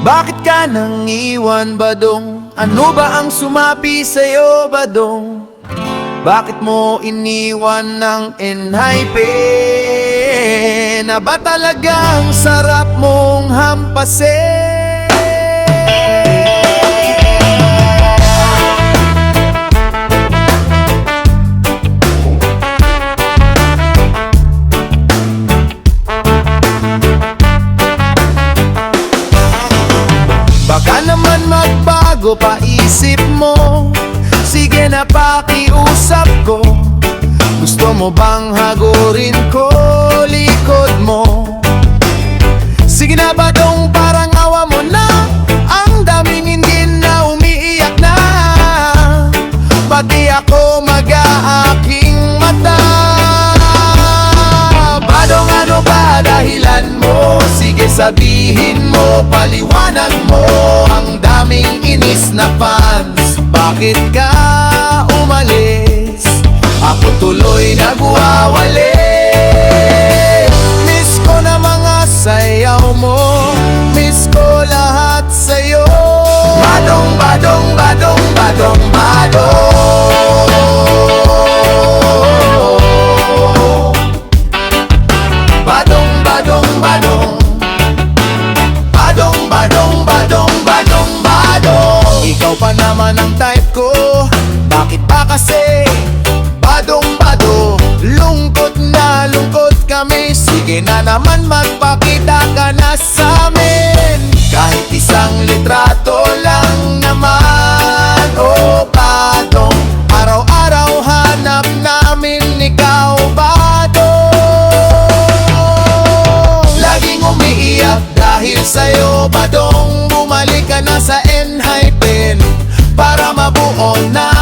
Bakit ka nang iwan, Badong? Ano ba ang sumapi sa'yo, Badong? Bakit mo iniwan ng enhypen? Na ba talagang sarap mong hampasin? Baka naman magbago pa isip mo. Sige na, pakiusap ko. Gusto mo bang hagurin ko likod mo? Sige na, Badong, parang awa mo na. Ang daming hindi na umiiyak na. Pati ako mag-aaking mata. Badong, ano ba dahilan mo? Sige, sabihin mo, paliwanag mo. Ang daming inis na fans, bakit ka umalis? Ako tuloy nagwawali. Miss ko na mga sayaw mo, miss ko lahat sa'yo. Badong, Badong, Badong, Badong, Badong. Badong, Badong, Badong. Badong, Badong, Badong, Badong, Badong. Ikaw pa naman ang type ko, bakit pa kasi? Badong, Badong, lungkot na lungkot kami. Sige na naman, magpakita ka na sa'min. Kahit isang litrato lang naman. Oh, Badong, araw-araw hanap namin ikaw, Badong. Laging umiiyak dahil sa'yo, Badong. Bumalik ka na sa enhypen para mabuo na